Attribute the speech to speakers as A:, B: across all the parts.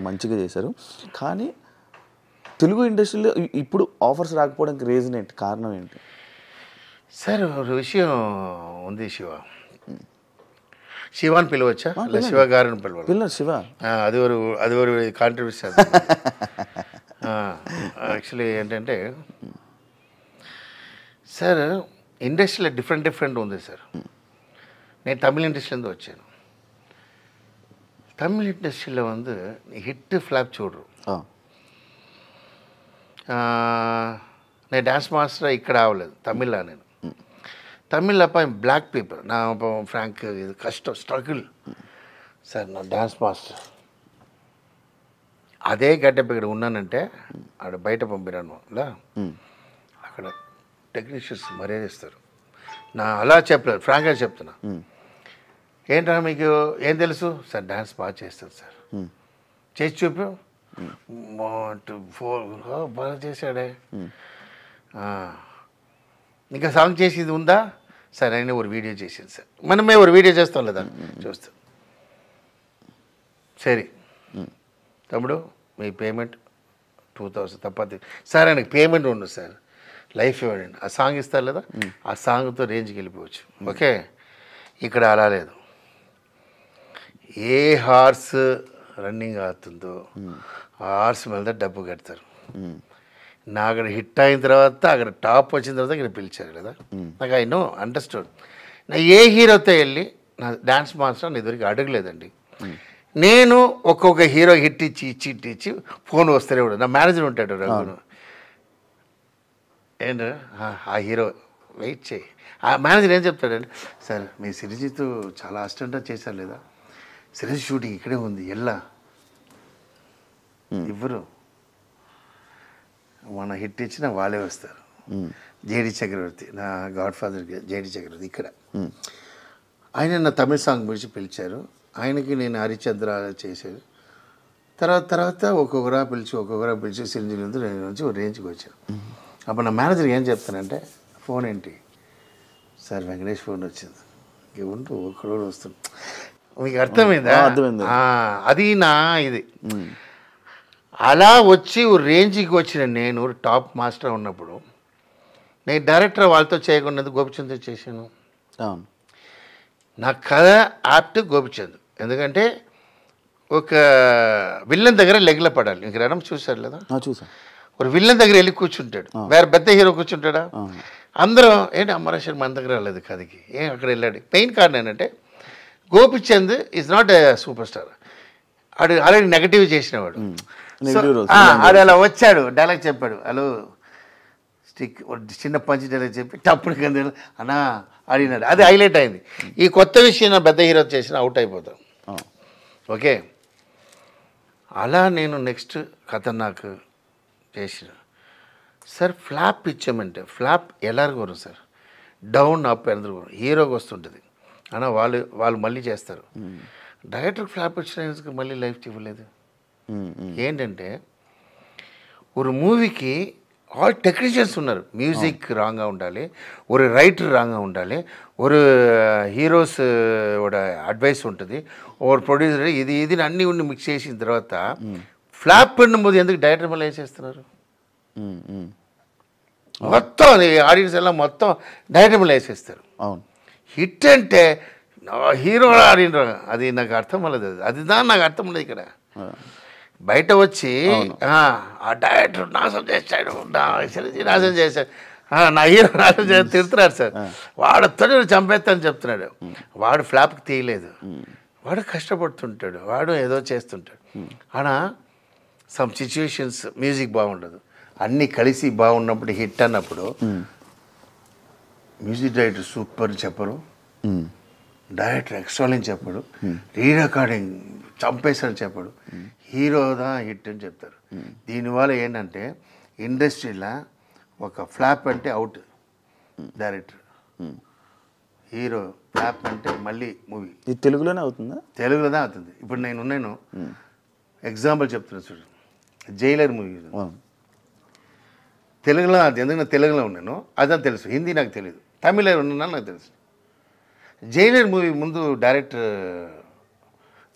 A: మంచిగా చేశారు. కానీ తెలుగు ఇండస్ట్రీలో ఇప్పుడు ఆఫర్స్ రాకపోవడానికి రీజన్ ఏంటి, కారణం ఏంటి
B: సార్? ఒక విషయం ఉంది. శివాని పిలవచ్చా? శివ గారిని పిలవాలి.
A: శివ
B: అది ఒక కాంట్రవర్సీ. యాక్చువల్లీ ఏంటంటే సార్, ఇండస్ట్రీలో డిఫరెంట్ ఉంది సార్. నేను తమిళ ఇండస్ట్రీలో వచ్చాను. తమిళ ఇండస్ట్రీలో హిట్ ఫ్లాప్ చూడరు. నేను డాన్స్ మాస్టర్ ఇక్కడ అవ్వలేదు తమిళ్లో. నేను తమిళ్ అబ్బాయి బ్లాక్ పీపుల్ నా ఫ్రాంక్ ఇది కష్టం స్ట్రగుల్ సార్. నా డాన్స్ మాస్టర్ అదే గడ్డప ఇక్కడ ఉన్నానంటే ఆడ బయట పంపిరాను అక్కడ టెక్నీషియన్స్ మర్యాదిస్తారు. నా అలా చెప్పలేదు, ఫ్రాంక్గా చెప్తున్నా. ఏంటన్నా మీకు ఏం తెలుసు సార్? డాన్స్ బాగా చేస్తారు సార్. చేసి చూపు. 1 2 4 బాగా చేశాడే. ఇంకా సాంగ్ చేసేది ఉందా సార్? అయినా ఒక వీడియో చేసింది సార్. మనమే ఒక వీడియో చేస్తాం లేదా చూస్తాం. సరే తమ్ముడు మీ పేమెంట్ 2000 తప్పది సార్. ఆయనకి పేమెంట్ ఉండదు సార్, లైఫ్ ఇవ్వండి. ఆ సాంగ్ ఇస్తారు లేదా, ఆ సాంగ్తో రేంజ్కి వెళ్ళిపోవచ్చు. ఓకే, ఇక్కడ అలా లేదు. ఏ హార్స్ రన్నింగ్ అవుతుందో ఆ హార్స్ మీద డబ్బు కడతారు. నా అక్కడ హిట్ అయిన తర్వాత అక్కడ టాప్ వచ్చిన తర్వాత ఇక్కడ పిలిచారు కదా. నాకు ఐ నో అండర్స్టూడ్. నా ఏ హీరోతో వెళ్ళి నా డాన్స్ మాస్టర్ ఇదివరకు అడగలేదండి. నేను ఒక్కొక్క హీరో హిట్ ఇచ్చి ఫోన్ వస్తూనే కూడా నా మేనేజర్ ఉంటాడు రఘును. ఏంటి ఆ హీరో వెయిట్ చేయి. ఆ మేనేజర్ ఏం చెప్తాడండి, సార్ మీ సిరిజిత్ చాలా అసిస్టెంట్ చేశారు లేదా, సిరిజిత్ షూటింగ్ ఇక్కడే ఉంది ఎల్లా ఇవ్వరు, మన హిట్ ఇచ్చిన వాళ్ళే వస్తారు. జేడి చక్రవర్తి నా గాడ్ ఫాదర్ జేడి చక్రవర్తి ఇక్కడ ఆయన నా తమిళ సాంగ్ గురించి పిలిచారు. ఆయనకి నేను హరిచంద్ర చేశాను. తర్వాత ఒక్కొక్కరా పిలిచి సిరింజి నుంచి నేను నుంచి ఒక రేంజ్కి వచ్చాను. అప్పుడు నా మేనేజర్ ఏం చెప్తానంటే, ఫోన్ ఏంటి సార్? వెంకటేష్ ఫోన్ వచ్చింది. ఇంక ఉంటూ ఒక్కడోడు వస్తుంది. మీకు అర్థమైందా? అది నా ఇది. అలా వచ్చి రేంజ్కి వచ్చిన నేను టాప్ మాస్టర్ ఉన్నప్పుడు నేను డైరెక్టర్ వాళ్ళతో చేయకుండా గోపిచంద్తో చేశాను. నా కథ యాప్ట్ గోపిచంద్. ఎందుకంటే ఒక విల్లన్ దగ్గర లెగ్ల పడాలి. మీకు రణం చూశారు లేదా?
A: చూసా.
B: ఒక విల్లన్ దగ్గర వెళ్ళి కూర్చుంటాడు, వేరే పెద్ద హీరో కూర్చుంటాడా? అందరూ ఏంటి అమరేశ్వర్ మన దగ్గర రాలేదు కథకి, అక్కడ వెళ్ళాడు. మెయిన్ కారణం ఏంటంటే Gopichand is not a super star. ఆడు ఆల్రెడీ నెగటివ్ చేసినవాడు. ఆడు అలా వచ్చాడు, డైలాగ్ చెప్పాడు, హలో స్టిక్ చిన్న పంచి డైలాగ్ చెప్పి టప్పుడు కింద అన్నా అడిగినాడు. అది హైలైట్ అయింది. ఈ కొత్త విషయం పెద్ద హీరో చేసిన అవుట్ అయిపోతాం. ఓకే, అలా నేను నెక్స్ట్ ఖతర్నాక్ చేసిన. సార్ ఫ్లాప్ ఇచ్చామంటే ఫ్లాప్ ఎలాగో వரும் సార్, డౌన్ అప్ ఎందుకు హీరోకి వస్తుంటుంది. అన్నా వాళ్ళు మళ్ళీ చేస్తారు. డైరెక్టర్ ఫ్లాప్ ఇచ్చిన మళ్ళీ లైఫ్ ఇవ్వలేదు. ఏంటంటే ఒక మూవీకి ఆల్ టెక్నీషియన్స్ ఉన్నారు. మ్యూజిక్ రాంగ్గా ఉండాలి, ஒரு ரைட்டர் రాంగ్గా ఉండాలి, ஒரு హీరోస్ అడ్వైస్ ఉంటుంది, ஒரு ప్రొడ్యూసర్ ఇది అన్నీ ఉండి మిక్స్ చేసిన తర్వాత ఫ్లాప్ పడినపోது ఎందుకు డైరెక్టర్ మళ్ళీ వేసేస్తున్నారు? మొత్తం ఆడియన్స్ ఎలా మొత్తం డైరెక్టర్ మళ్ళీ వేసేస్తారు. హిట్ అంటే హీరో ఆడిన అది నాకు అర్థం అవ్వలేదు. అది దాని నాకు అర్థం ఉండదు. ఇక్కడ బయట వచ్చి ఆ డైరెక్టర్ నాశనం చేశాడు, నాశనం చేశాడు, నా హీరో నాశనం చేసి తిడుతున్నాడు సార్. వాడితో చంపేస్తాను చెప్తున్నాడు. వాడు ఫ్లాప్కి తీయలేదు, వాడు కష్టపడుతుంటాడు, వాడు ఏదో చేస్తుంటాడు. అలా సమ్ సిచ్యువేషన్స్ మ్యూజిక్ బాగుండదు, అన్నీ కలిసి బాగున్నప్పుడు హిట్ అన్నప్పుడు మ్యూజిక్ డైరెక్టర్ సూపర్ చెప్పరు, డైరెక్టర్ ఎక్స్ట్రాలని చెప్పడు, రీ రికార్డింగ్ చంపేశాడని చెప్పడు, హీరోదా హిట్ అని చెప్తారు. దీనివల్ల ఏంటంటే ఇండస్ట్రీలో ఒక ఫ్లాప్ అంటే అవుట్ డైరెక్టర్, హీరో ఫ్లాప్ అంటే మళ్ళీ మూవీ.
A: ఇది తెలుగులోనే అవుతుందా?
B: తెలుగులోనే అవుతుంది. ఇప్పుడు నేను ఎగ్జాంపుల్ చెప్తున్నాను చూడు, జైలర్ మూవీ తెలుగులో అది ఎందుకంటే తెలుగులో ఉన్నాను అదని తెలుసు, హిందీ నాకు తెలియదు, తమిళ ఉన్నాను నాకు తెలుసు. జైలర్ మూవీ ముందు డైరెక్టర్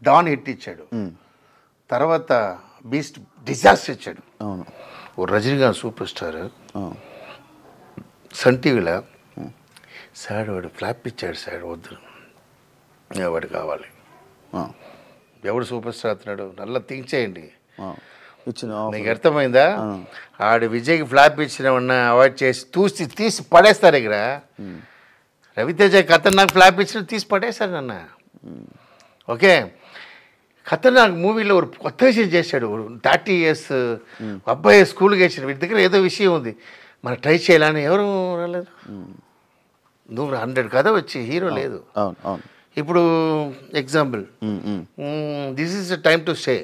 B: డాన్ హిట్ ఇచ్చాడు, తర్వాత బీస్ట్ డిజాస్టర్ ఇచ్చాడు.
A: అవును.
B: ఓ రజనీకాంత్ సూపర్ స్టార్
A: అవును.
B: సన్ టీవీలో సార్ వాడు ఫ్లాప్ ఇచ్చాడు సార్, వద్దు వాడు కావాలి. ఎవడు సూపర్ స్టార్ అవుతున్నాడు నల్ల థింక్ చేయండి.
A: ఇచ్చిన
B: నీకు అర్థమైందా? ఆడు విజయ్కి ఫ్లాప్ ఇచ్చిన అవాయిడ్ చేసి తీసి పడేస్తారు ఇక్కడ. రవితేజ ఖతర్నాక్ ఫ్లాప్ ఇచ్చిన తీసి పడేస్తారు నన్న. ఓకే, ఖతర్నాక్ మూవీలో ఒక కొత్త విషయం చేశాడు. 30 years అబ్బాయి స్కూల్కి వేసాడు. వీటి దగ్గర ఏదో విషయం ఉంది, మనం ట్రై చేయాలని ఎవరు రాలేదు. నువ్వు 100 కథ వచ్చి హీరో లేదు. ఇప్పుడు example this is the time to stay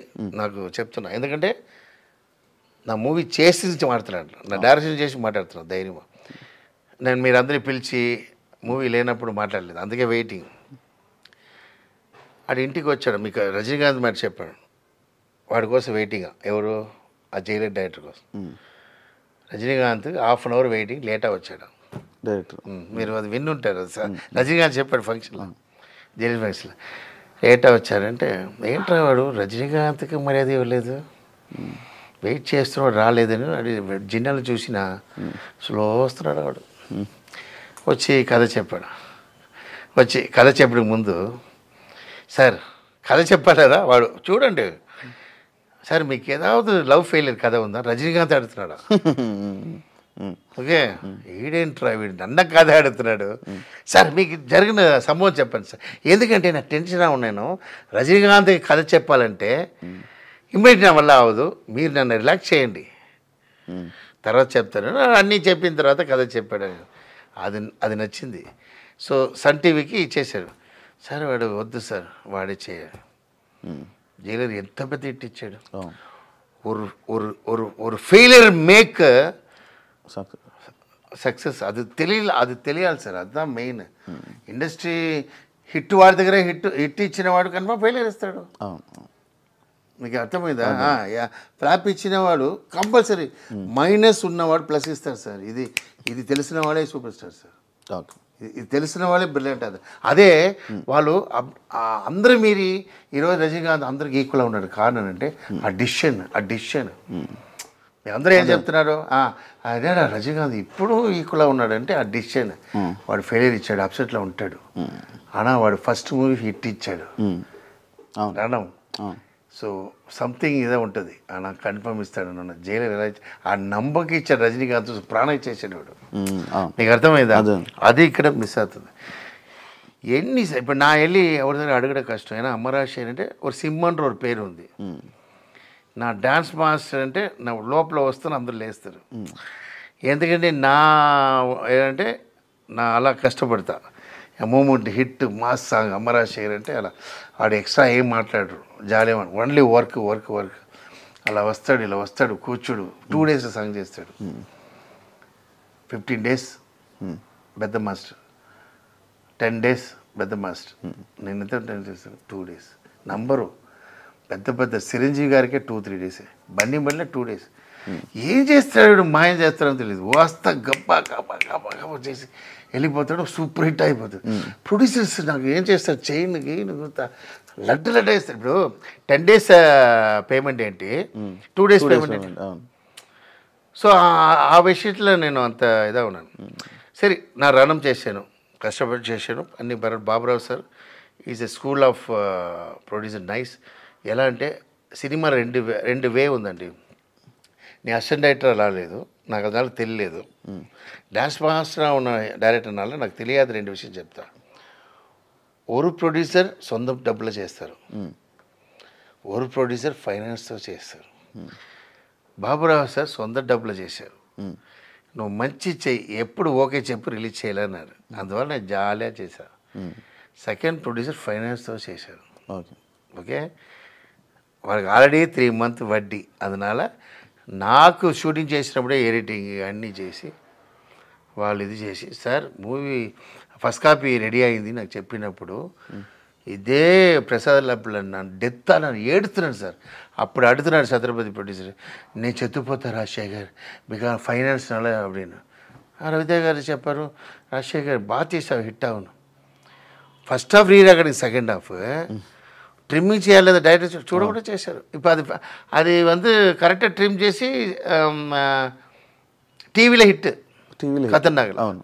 B: నాకు చెప్తున్నా. ఎందుకంటే నా మూవీ చేసి మాట్లాడుతున్నాను, నా డైరెక్షన్ చేసి మాట్లాడుతున్నాను ధైర్యం. నేను మీరందరినీ పిలిచి మూవీ లేనప్పుడు మాట్లాడలేదు, అందుకే వెయిటింగ్. వాడు ఇంటికి వచ్చాడు, మీకు రజనీకాంత్ మాట చెప్పాడు, వాడి కోసం వెయిటింగ్. ఎవరు? ఆ జైలర్ డైరెక్టర్ కోసం. రజనీకాంత్ 1/2 hour వెయిటింగ్, లేటా వచ్చాడు
A: డైరెక్టర్.
B: మీరు అది విన్నుంటారు. రజనీకాంత్ చెప్పాడు ఫంక్షన్లో, జైలర్ ఫంక్షన్లో లేటా వచ్చాడంటే, ఏంట్రా వాడు రజనీకాంత్కి మర్యాద ఇవ్వలేదు, వెయిట్ చేస్తున్నాడు రాలేదని జిన్నాలు చూసిన స్లో వస్తున్నాడు వాడు. వచ్చి కథ చెప్పాడు. వచ్చి కథ చెప్పడానికి ముందు, సార్ కథ చెప్పాడు కదా వాడు, చూడండి సార్ మీకు ఏதாவது లవ్ ఫెయిలియర్ కథ ఉందా? రజనీకాంత్ ఆడుతున్నాడు. ఓకే, ఈడేంట్రా వీడు నన్న కథ ఆడుతున్నాడు. సార్ మీకు జరిగిన సంభవం చెప్పండి సార్, ఎందుకంటే నాకు టెన్షన్గా ఉన్నాను, రజనీకాంత్ కథ చెప్పాలంటే ఇమ్మీడియట్ నా వల్ల అవ్వదు, మీరు నన్ను రిలాక్స్ చేయండి, తర్వాత చెప్తాను. అన్నీ చెప్పిన తర్వాత కథ చెప్పాడు. అది నచ్చింది. సో సన్ టీవీకి ఇచ్చేసాడు. సార్ వాడు వద్దు సార్ వాడే చేయాలి. జైలర్ ఎంత పెద్ద హిట్ ఇచ్చాడు. ఒక ఫెయిలియర్ మేక్ సక్సెస్, అది తెలియాలి సార్, அதுதான் మెయిన్. ఇండస్ట్రీ హిట్ వాడి దగ్గర హిట్ ఇచ్చిన వాడు కనుక ఫెయిలియర్ ఇస్తాడు. మీకు అర్థమైందా? ఫ్లాప్ ఇచ్చిన వాడు కంపల్సరీ మైనస్ ఉన్నవాడు ప్లస్ ఇస్తాడు సార్. ఇది తెలిసిన వాడే సూపర్ స్టార్ సార్. ఇది తెలిసిన వాళ్ళే బ్రిలియంట్. అదే వాళ్ళు అందరూ మీరి ఈరోజు రజనీకాంత్ అందరికి ఈక్వల్గా ఉన్నాడు. కారణం అంటే ఆ డిసిషన్ అందరూ ఏం చెప్తున్నారు, అదే రజనీకాంత్ ఇప్పుడు ఈక్వల్గా ఉన్నాడంటే ఆ డిసిషన్. వాడు ఫెయిలియర్ ఇచ్చాడు, అప్సెట్లో ఉంటాడు, అన్నా వాడు ఫస్ట్ మూవీ హిట్ ఇచ్చాడు రణం. సో సంథింగ్ ఇదే ఉంటుంది, నాకు కన్ఫర్మ్ ఇస్తాడు నన్ను. జైలర్ ఎలా ఆ నమ్మకి ఇచ్చాడు రజనీకాంత్, ప్రాణం ఇచ్చేసాడు వాడు. నీకు అర్థమైందా? అది ఇక్కడ మిస్ అవుతుంది. ఇప్పుడు నా వెళ్ళి ఎవరి దగ్గర అడగడం కష్టం. అయినా అమరాశి అంటే ఒక సింహన్ ఒక పేరు ఉంది. నా డ్యాన్స్ మాస్టర్ అంటే నా లోపల వస్తాను, అందరూ లేస్తారు. ఎందుకంటే ఏంటంటే నా అలా కష్టపడతా. Moment hit mass song Amarasekhar అంటే అలా వాడు ఎక్స్ట్రా ఏం మాట్లాడరు, జాలేమని ఓన్లీ వర్క్ అలా వస్తాడు, ఇలా వస్తాడు, కూర్చుడు 2 days సాంగ్ చేస్తాడు. 15 days పెద్ద మాస్టర్, 10 days పెద్ద మాస్టర్. నేను ఎంత 10 చేస్తాను 2 days. నంబరు పెద్ద చిరంజీవి గారికే 2-3 days, బండి మళ్ళీ 2 days. ఏం చేస్తాడు, మాయం చేస్తాడని తెలియదు. వస్తా గబ్బా చేసి వెళ్ళిపోతాడు, సూపర్ హిట్ అయిపోతుంది. ప్రొడ్యూసర్స్ నాకు ఏం చేస్తారు, చైన్కి లడ్డు వేస్తారు. ఇప్పుడు 10 days పేమెంట్ ఏంటి, 2 days పేమెంట్ ఏంటి. సో ఆ విషయంలో నేను అంత ఇదా ఉన్నాను. సరే నా రణం చేశాను, కష్టపడి చేశాను అన్ని. Baburao sir is a school of producer, nice. ఎలా అంటే సినిమా రెండు వే ఉందండి. నేను అసిస్టెంట్ డైరెక్టర్ అలా లేదు, నాకు అదాలు తెలియలేదు. డాన్స్ మాస్టర్ ఉన్న డైరెక్టర్ అనాలి నాకు తెలియదు. 2 విషయం చెప్తా. ఒక ప్రొడ్యూసర్ సొంత డబ్బులు చేస్తారు, ఒక ప్రొడ్యూసర్ ఫైనాన్స్తో చేస్తారు. బాబురావు సార్ సొంత డబ్బులు చేశారు. నువ్వు మంచి చెయ్యి, ఎప్పుడు ఓకే చెప్పు, రిలీజ్ చేయాలన్నారు. అందువల్ల నేను జాలిగా చేశాను. సెకండ్ ప్రొడ్యూసర్ ఫైనాన్స్తో చేశారు. ఓకే, వాళ్ళకి ఆల్రెడీ 3 months వడ్డీ. அதனால నాకు షూటింగ్ చేసినప్పుడే ఎడిటింగ్ అన్నీ చేసి వాళ్ళు ఇది చేసి, sir movie first copy ready అయింది నాకు చెప్పినప్పుడు ఇదే ప్రసాద్ ల్యాబ్లో నన్ను డెత్ నన్ను ఏడుతున్నాను సార్. అప్పుడు అడుగుతున్నాడు ఛత్రపతి ప్రొడ్యూసర్, నేను చెత్తుపోతా రాజశేఖర్ బికాస్ ఫైనాన్స్ అలా అప్పుడు. రవితేజ గారు చెప్పారు, రాజశేఖర్ బాగా చేసావు, హిట్ అవును. First half re recording, second half trimming చేయాలి లేదా డైరెక్టర్ చూడకుండా చేశారు. ఇప్పుడు అది வந்து కరెక్ట్గా ట్రిమ్ చేసి టీవీలో హిట్ ఖతర్నాక్.
A: అవును,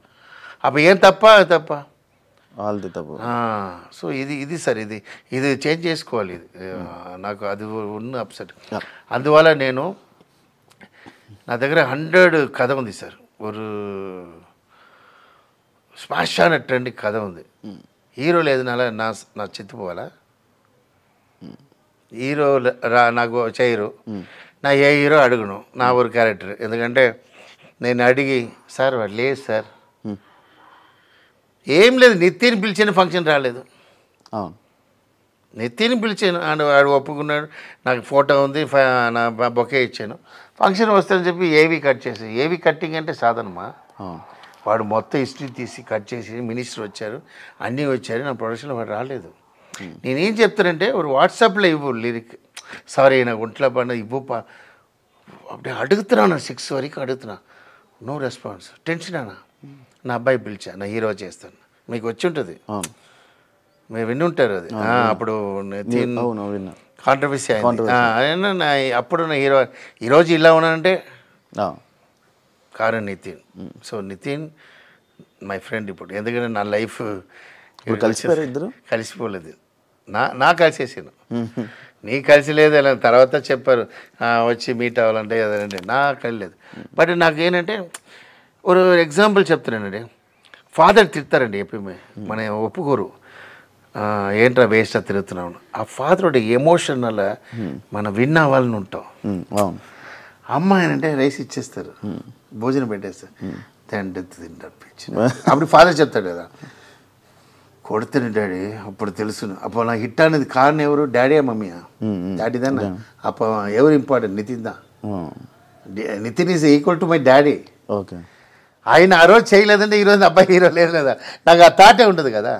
B: అప్పుడు ఏం తప్ప
A: వాళ్ళది తప్పు.
B: సో ఇది సార్ ఇది చేంజ్ చేసుకోవాలి. ఇది నాకు అది ఉన్న అప్సెట్. అందువల్ల నేను నా దగ్గర 100 కథ ఉంది సార్. ఒక శ్మశాన ట్రెండ్ కథ ఉంది. హీరో లేదు నా చిత్తుపోవాలా, హీరో నాకు చేయరు, నా ఏ హీరో అడుగును నా ఒక క్యారెక్టర్. ఎందుకంటే నేను అడిగి సార్ వాడు లేదు సార్, ఏం లేదు, నిత్యని పిలిచిన ఫంక్షన్ రాలేదు. నిత్యని పిలిచాను, వాడు ఒప్పుకున్నాడు, నాకు ఫోటో ఉంది, నా బొకే ఇచ్చాను, ఫంక్షన్ వస్తానని చెప్పి ఏవి కట్ చేసి. ఏవి కట్టింగ్ అంటే సాధనమా? వాడు మొత్తం హిస్టరీ తీసి కట్ చేసి మినిస్టర్ వచ్చారు, అన్నీ వచ్చారు, నా ప్రొడక్షన్లో వాడు రాలేదు. నేనేం చెప్తానంటే ఒక వాట్సాప్లో ఇవ్వు లిరిక్, సారీ నాకు ఒంట్లో పడిన ఇవ్వు అప్పుడే అడుగుతున్నాను, 6 వరకు అడుగుతున్నా, నో రెస్పాన్స్. టెన్షన్ అన్నా. నా అబ్బాయి పిలిచా, నా హీరో చేస్తాను, మీకు వచ్చి ఉంటుంది, మీరు విని ఉంటారు అది. అప్పుడు కాంట్రవర్సీ అయింది. అప్పుడు నా హీరో ఈరోజు ఇలా ఉన్నానంటే కారణం Nithin. So Nithin my friend ఇప్పుడు. ఎందుకంటే నా లైఫ్ కలిసిపోలేదు, నా కలిసేసాను, నీ కలిసి లేదు. అలా తర్వాత చెప్పారు వచ్చి మీట్ అవ్వాలంటే అదంటే నాకు కలియలేదు. బట్ నాకు ఏంటంటే ఒక ఎగ్జాంపుల్ చెప్తున్నానండి. ఫాదర్ తిడతారండి ఎప్పుడు, మన ఒప్పుకోరు, ఏంట్రా వేస్ట్ తిరుగుతున్నాం. ఆ ఫాదర్ ఒక ఎమోషనల్ మనం విన్ అవ్వాలని ఉంటాం. అమ్మాయి అంటే రైస్ ఇచ్చేస్తారు, భోజనం పెట్టేస్తారు, తింటారు. అప్పుడు ఫాదర్ చెప్తాడు కదా, కొడుతుంది డాడీ. అప్పుడు తెలుసు, అప్పుడు నాకు హిట్ అనేది కారణం ఎవరు, డాడీయా మమ్మీయా? డాడీ దాన్ని. అప్పుడు ఎవరు ఇంపార్టెంట్? నితిన్ దా. Nithin is equal to my daddy.
A: Okay.
B: ఆయన ఆ రోజు చేయలేదంటే ఈరోజు అబ్బాయి హీరో లేదు కదా, నాకు ఆ థాటే ఉంటుంది కదా.